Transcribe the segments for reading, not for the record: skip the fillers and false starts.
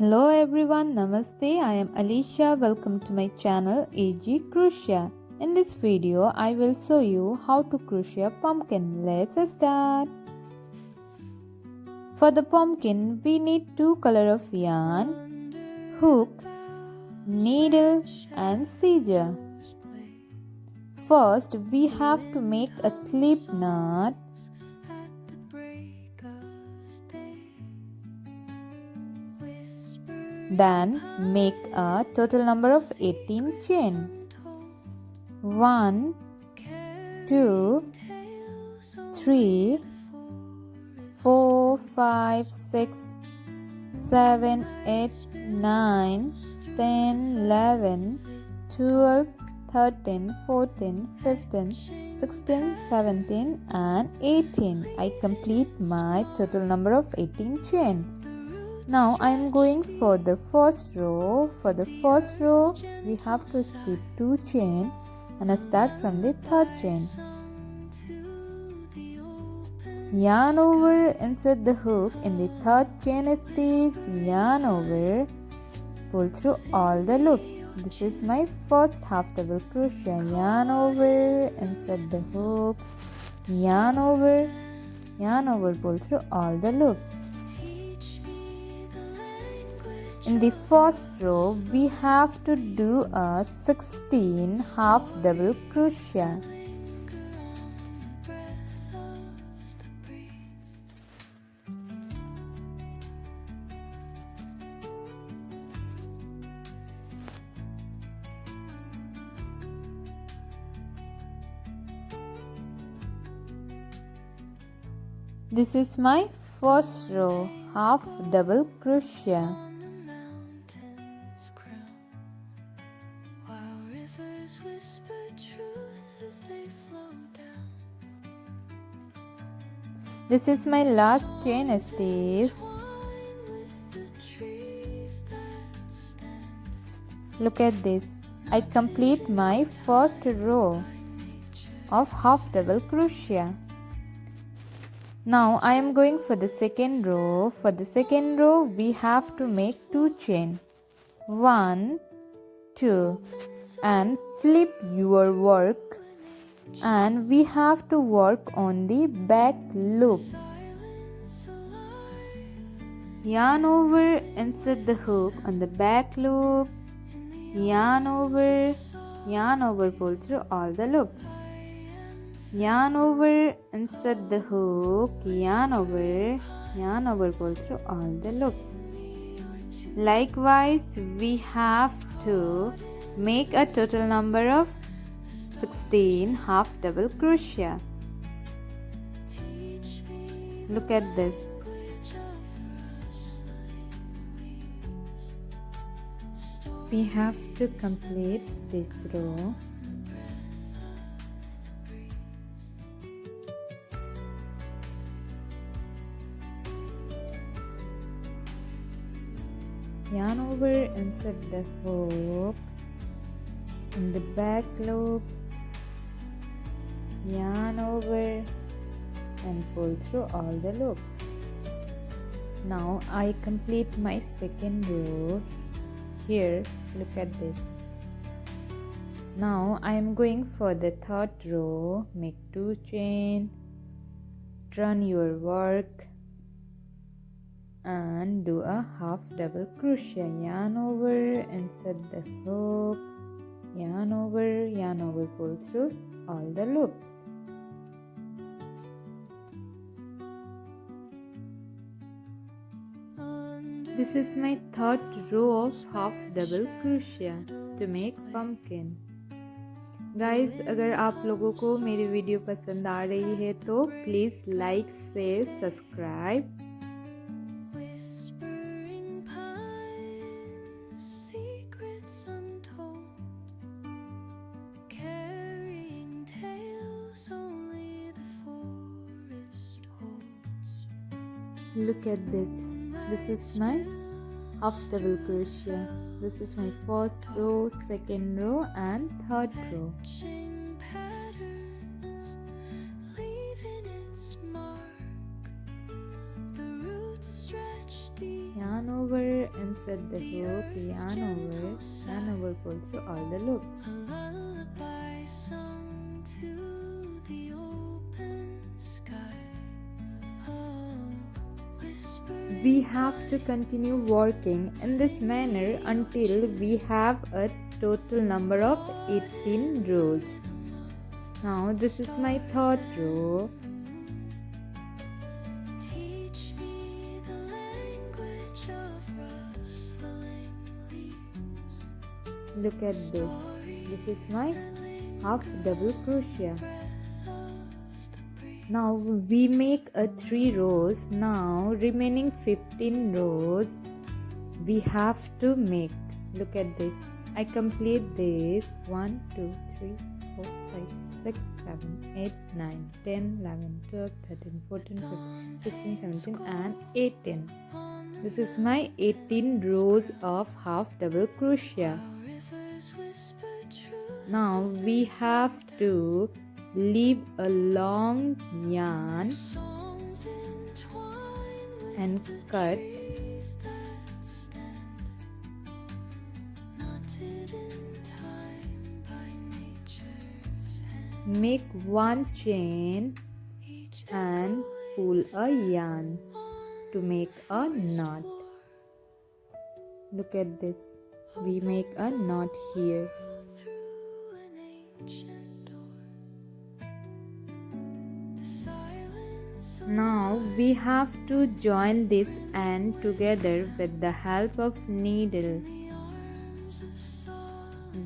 Hello everyone, Namaste. I am Alicia. Welcome to my channel AG Crochet. In this video, I will show you how to crochet a pumpkin. Let's start. For the pumpkin, we need two colors of yarn, hook, needle and scissors. First, we have to make a slip knot. Then make a total number of 18 chain. 1, 2, 3, 4, 5, 6, 7, 8, 9, 10, 11, 12, 13, 14, 15, 16, 17 and 18. I complete my total number of 18 chain. Now I am going for the first row. For the first row, we have to skip 2 chain and start from the third chain. Yarn over, insert the hook in the third chain stitch, yarn over, pull through all the loops. This is my first half double crochet. Yarn over, insert the hook, yarn over, pull through all the loops. In the first row, we have to do a 16 half double crochet. This is my first row, half double crochet. This is my last chain stitch. Look at this. I complete my first row of half double crochet. Now I am going for the second row. For the second row, we have to make 2 chain. 1, 2 and flip your work. And we have to work on the back loop. Yarn over, insert the hook on the back loop. Yarn over, pull through all the loops. Yarn over, insert the hook, yarn over, pull through all the loops. Likewise, we have to make a total number of 16 half double crochet. Look at this. We have to complete this row. Yarn over, insert the hook in the back loop. Yarn over and pull through all the loops. Now I complete my second row. Here, look at this. Now I am going for the third row. Make 2 chain, turn your work and do a half double crochet. Yarn over, insert the hook, yarn over, pull through all the loops. This is my third row of half double crochet to make pumpkin. Guys, अगर आप लोगों को मेरी video पसंद आ रही है तो please like, share, subscribe. Look at this. This is my half double crochet. This is my first row, second row and third row. Yarn over, insert Insert the hook, yarn over, pull through all the loops. We have to continue working in this manner until we have a total number of 18 rows. Now this is my third row. Look at this. This is my half double crochet. Now we make a 3 rows. Now remaining 15 rows we have to make. Look at this. I complete this 1, 2, 3, 4, 5, 6, 7, 8, 9, 10, 11, 12, 13, 14, 15, 16, 17 and 18. This is my 18 rows of half double crochet. Now we have to leave a long yarn and cut make one chain and pull a yarn to make a knot. Look at this. We make a knot here. Now we have to join this end together with the help of needle.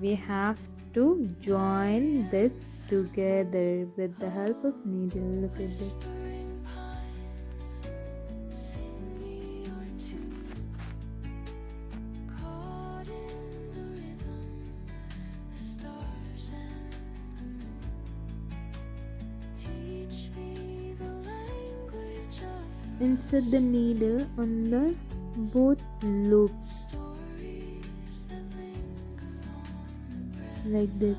We have to join this together with the help of needle. Look at this. Insert the needle on the both loops like this.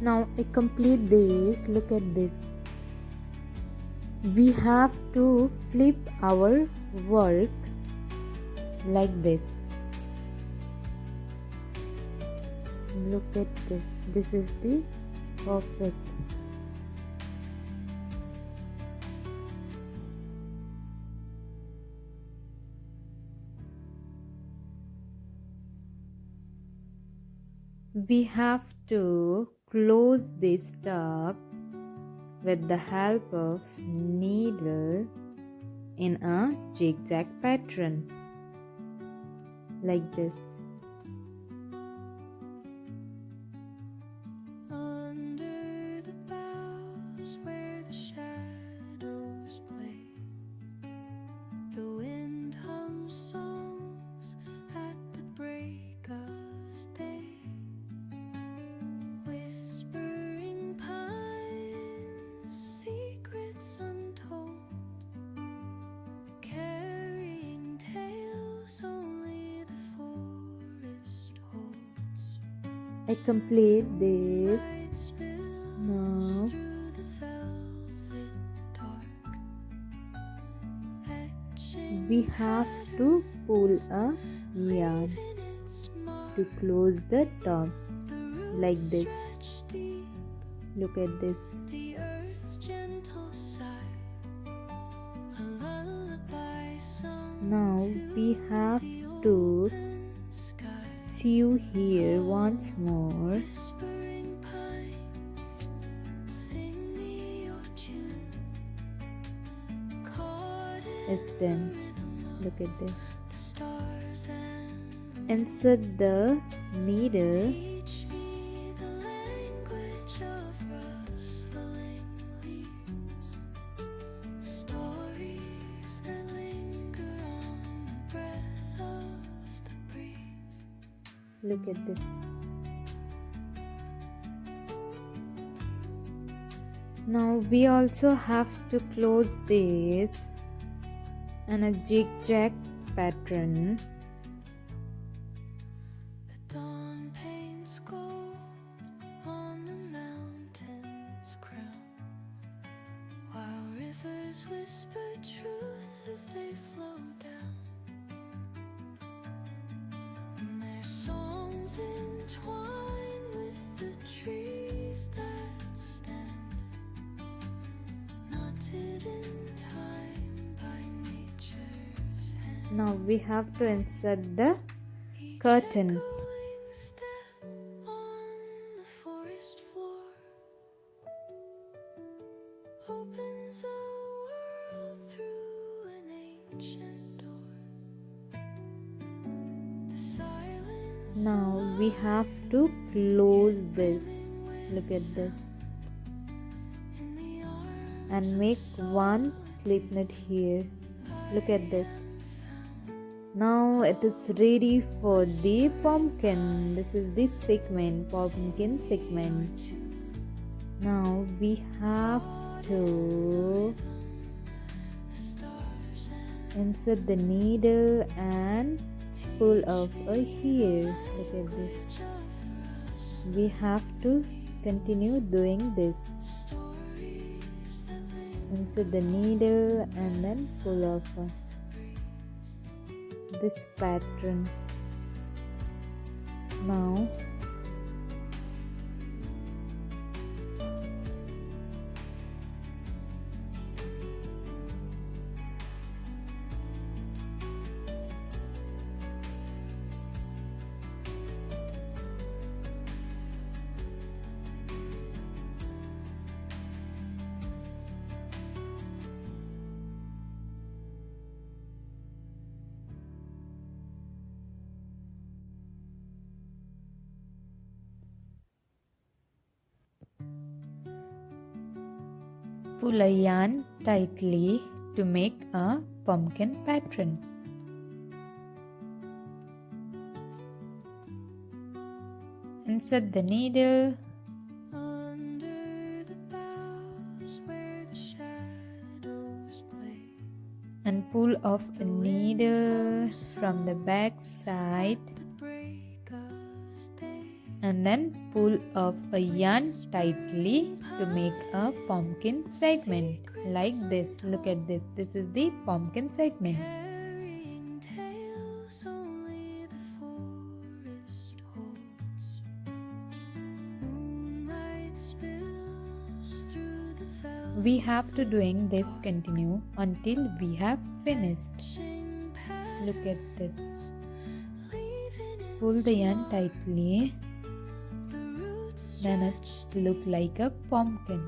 Now I complete this. Look at this. We have to flip our work like this. Look at this. This is the perfect. We have to close this tuck with the help of needle in a zigzag pattern like this. I complete this. Now we have to pull a yarn to close the top like this. Look at this. Now we have to sew here once more. It's done. Look at this. Insert the needle Look at this. Now we also have to close this in a zigzag pattern. The dawn paints gold on the mountain's crown. Now we have to insert the curtain. Now we have to close this. Look at this. And make one slip knot here. Look at this. Now it is ready for the pumpkin. This is the segment, pumpkin segment. Now we have to insert the needle and pull off a hair. Look at this. We have to continue doing this. Insert the needle and then pull off this pattern. Now pull a yarn tightly to make a pumpkin pattern. Insert the needle and pull off a needle from the back side and then pull off a yarn tightly to make a pumpkin segment like this. Look at this. This is the pumpkin segment. We have to doing this continue until we have finished. Look at this. Pull the yarn tightly. Then it look like a pumpkin.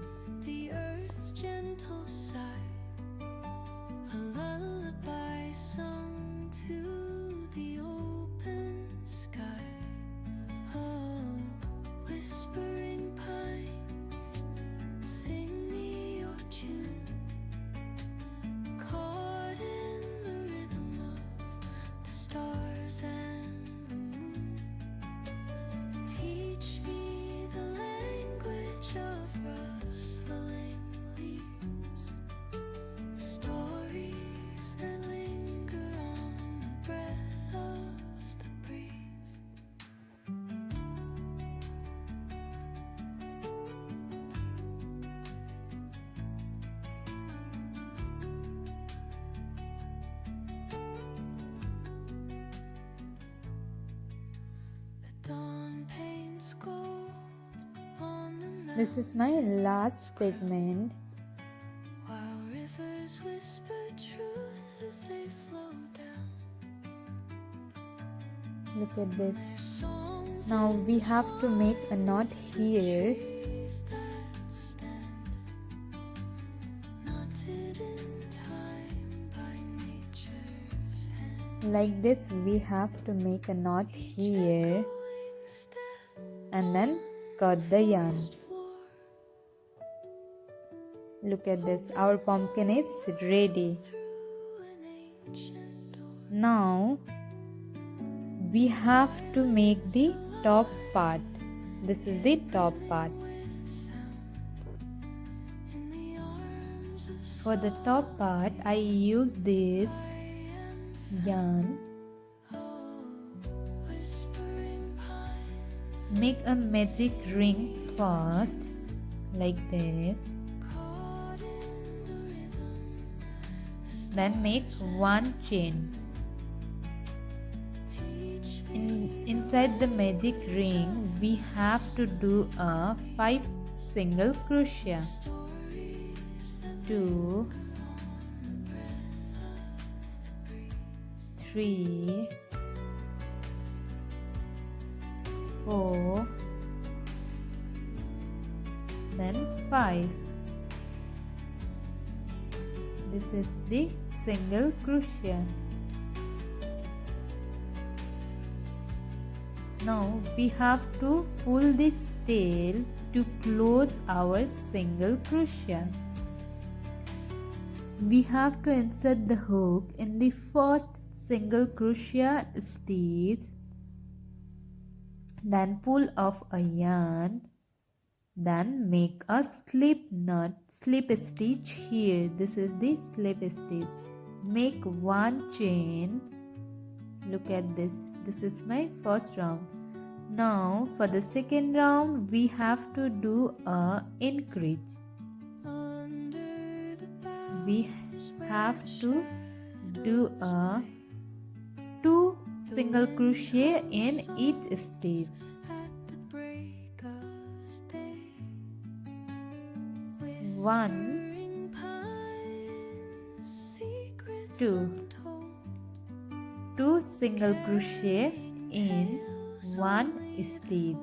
This is my last segment. Look at this. Now we have to make a knot here. Like this, we have to make a knot here and then cut the yarn. Look at this, our pumpkin is ready. Now we have to make the top part. This is the top part. For the top part, I use this yarn. Make a magic ring first, like this. Then make one chain. Inside the magic ring, we have to do a 5 single crochet. 2, 3, 4, then 5. This is the single crochet. Now we have to pull this tail to close our single crochet. We have to insert the hook in the first single crochet stitch, then pull off a yarn, then make a slip stitch here. This is the slip stitch. Make one chain. Look at this. This is my first round. Now for the second round, we have to do a increase. We have to do a 2 single crochet in each stitch. 1, 2. 2 single crochet in one stitch.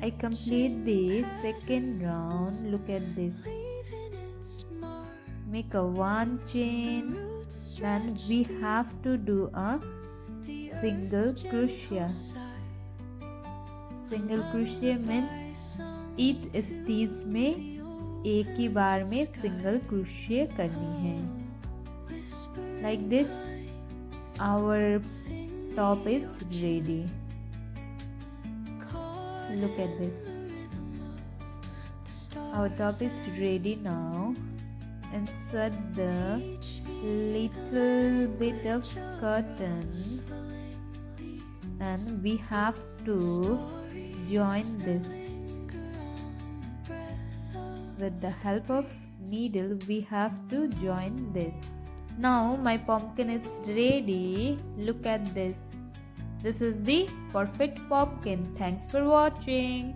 I complete the second round. Look at this. Make a one chain, then we have to do a single crochet. Single crochet means each stitch में एक ही बार में single crochet करनी है. Like this, our top is ready. Look at this. Our top is ready now. Insert the little bit of cotton and we have to join this. With the help of needle, we have to join this. Now my pumpkin is ready. Look at this. This is the perfect pumpkin. Thanks for watching.